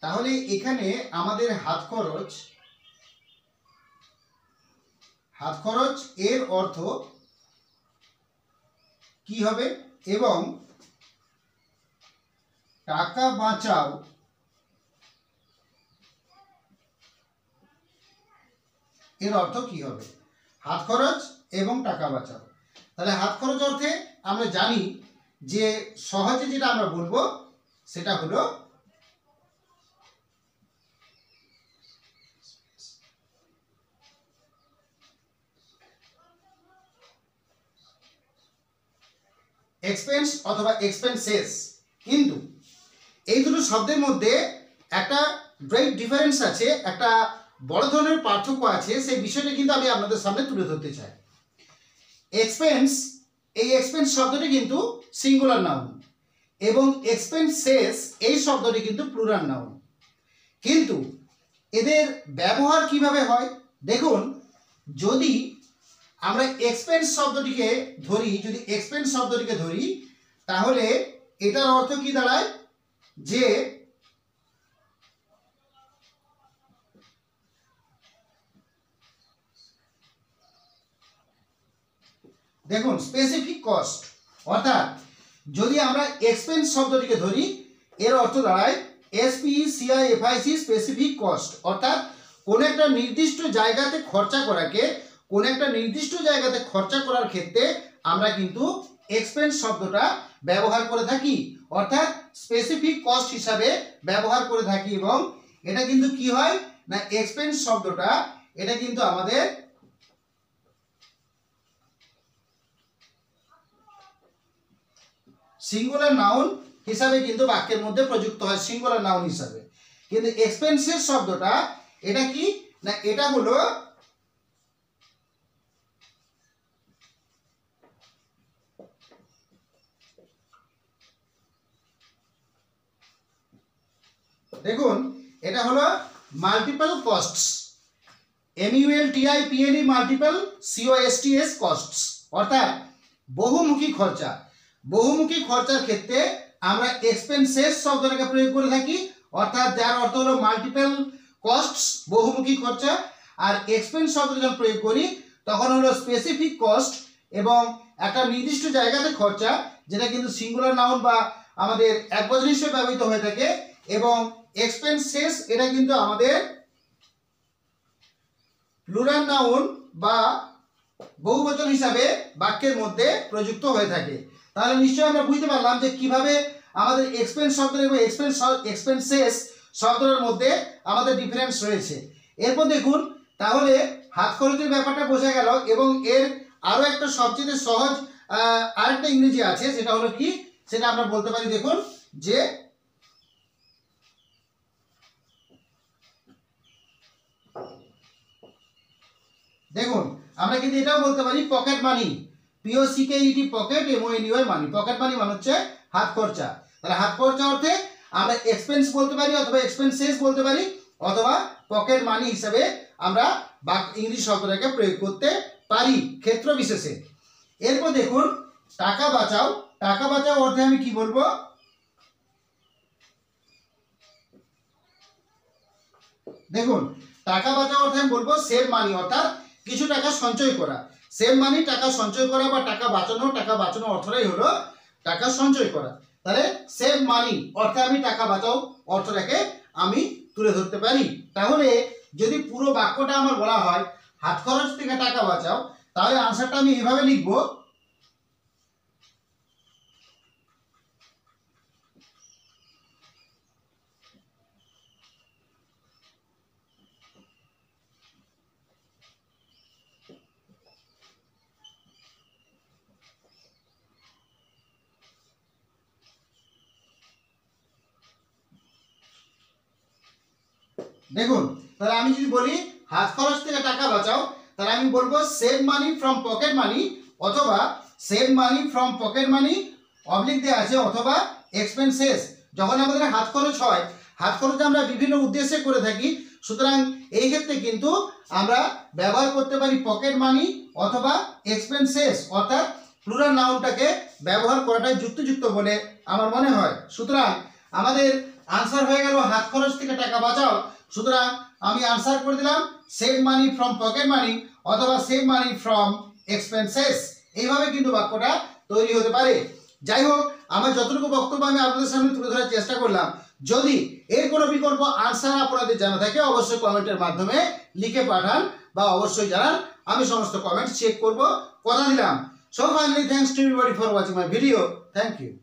তাহলে এখানে আমাদের হাত খরচ এর অর্থ কি হবে এবং টাকা বাঁচাও এর অর্থ কি হবে? হাত খরচ এবং টাকা বাঁচাও। তাহলে হাত খরচ অর্থে আমরা জানি যে সহজে যেটা আমরা বলবো সেটা হলো এক্সপেন্স অথবা এক্সপেন্সেস। কিন্তু এই দুটো শব্দের মধ্যে একটা গ্রেট ডিফারেন্স আছে, একটা বড় ধরনের পার্থক্য আছে। সেই বিষয়টা কিন্তু আমি আপনাদের সামনে তুলে ধরতে চাই। এক্সপেন্স, এই এক্সপেন্স শব্দটি কিন্তু সিঙ্গুলার নাউন এবং এক্সপেন্সেস এই শব্দটি কিন্তু প্লুরাল নাউন। কিন্তু এদের ব্যবহার কিভাবে হয় দেখুন, যদি আমরা এক্সপেন্স শব্দটিকে ধরি, তাহলে এটার অর্থ কি দাঁড়ায় যে দেখুন স্পেসিফিক কস্ট। অর্থাৎ যদি আমরা এক্সপেন্স শব্দটিকে ধরি এর অর্থ দাঁড়ায় SPECIFIC স্পেসিফিক কস্ট। অর্থাৎ কোন একটা নির্দিষ্ট জায়গাতে খরচা করার ক্ষেত্রে আমরা কিন্তু এক্সপেন্স শব্দটা ব্যবহার করে থাকি, অর্থাৎ স্পেসিফিক কস্ট হিসাবে ব্যবহার করে থাকি। এবং এটা কিন্তু কি হয় না, এক্সপেন্স শব্দটা এটা কিন্তু আমাদের সিঙ্গুলার নাউন হিসাবে কিন্তু বাক্যের মধ্যে প্রযুক্ত হয়, সিঙ্গুলার নাউন হিসাবে। কিন্তু এক্সপেন্সেস শব্দটা এটা কি না, এটা হলো দেখুন এটা হলো multiple costs, MULTIPLE multiple COSTS costs. অর্থাৎ বহুমুখী খরচার ক্ষেত্রে আমরা এক্সপেন্সেস শব্দটাকে প্রয়োগ করে থাকি, অর্থাৎ যার অর্থ হলো মাল্টিপল কস্টস, বহুমুখী খরচা। আর এক্সপেন্স শব্দ যখন প্রয়োগ করি তখন হলো স্পেসিফিক কস্ট এবং একটা নির্দিষ্ট জায়গাতে খরচা, যেটা কিন্তু সিঙ্গুলার নাউন বা আমাদের একবচন হিসেবে ব্যবহৃত হয়ে থাকে। এবং এক্সপেন্সেস এটা কিন্তু আমাদের প্লুরাল নাউন বা বহুবচন হিসাবে বাক্যের মধ্যে প্রযুক্ত হয়ে থাকে। তাহলে নিশ্চয়ই আমরা বুঝতে পারলাম যে কিভাবে আমাদের এক্সপেন্স শব্দ এবং এক্সপেন্সেস শব্দের মধ্যে আমাদের ডিফারেন্স রয়েছে। এরপর দেখুন, তাহলে হাত খরচের ব্যাপারটা বোঝা গেল। এবং এর আরো একটা সবচেয়ে সহজ আরেকটা ইংরেজি আছে, সেটা হলো কি, সেটা আমরা বলতে পারি দেখুন যে দেখুন আমরা কিন্তু এটাও বলতে পারি pocket money, POCKET pocket, MONEY মানি। পকেট মানি মানে হচ্ছে হাত খরচা। তাহলে হাত খরচা অর্থে আমরা এক্সপেন্স বলতে পারি অথবা এক্সপেন্সেস বলতে পারি অথবা পকেট মানি হিসাবে আমরা ইংরেজি শব্দটাকে প্রয়োগ করতে পারি ক্ষেত্র বিশেষে। এরপর দেখুন টাকা বাঁচাও। টাকা বাঁচাও অর্থে আমি কি বলবো, দেখুন টাকা বাঁচাও অর্থে আমি বলবো সেভ মানি, অর্থাৎ কিছু টাকা সঞ্চয় করা। সেভ মানি টাকা সঞ্চয় করা বা টাকা বাঁচানো অর্থটাই হলো টাকা সঞ্চয় করা। তাহলে সেভ মানি অর্থে আমি টাকা বাঁচাও অর্থটাকে আমি তুলে ধরতে পারি। তাহলে যদি পুরো বাক্যটা আমার বলা হয় হাত খরচ থেকে টাকা বাঁচাও, তাহলে আনসারটা আমি এভাবে লিখবো, দেখুন তাহলে আমি যদি বলি হাত খরচ থেকে টাকা বাঁচাও, তাহলে আমি বলবো save money from pocket money, অথবা save money from pocket money oblique দেওয়া আছে, অথবা এক্সপেন্সেস। যখন আমাদের হাত খরচ হয়, হাত খরচ আমরা বিভিন্ন উদ্দেশ্যে করে থাকি, সুতরাং এই ক্ষেত্রে কিন্তু আমরা ব্যবহার করতে পারি পকেট মানি অথবা এক্সপেন্সেস, অর্থাৎ প্লুরাল নাউনটাকে ব্যবহার করাটাই যুক্তিযুক্ত বলে আমার মনে হয়। সুতরাং আমাদের আনসার হয়ে গেল হাত খরচ থেকে টাকা বাঁচাও। সুতরাং আমি আনসার করে দিলাম save money from pocket money অথবা সেভ মানি ফ্রম এক্সপেন্সেস। এইভাবে কিন্তু বাক্যটা তৈরি হতে পারে। যাই হোক, আমার যতটুকু বক্তব্য আমি আপনাদের সামনে তুলে ধরার চেষ্টা করলাম। যদি এর কোনো বিকল্প আনসার আপনাদের জানা থাকে অবশ্যই কমেন্টের মাধ্যমে লিখে পাঠান বা অবশ্যই জানান। আমি সমস্ত কমেন্ট চেক করব, কথা দিলাম। So finally, thanks to everybody for watching my video. Thank you.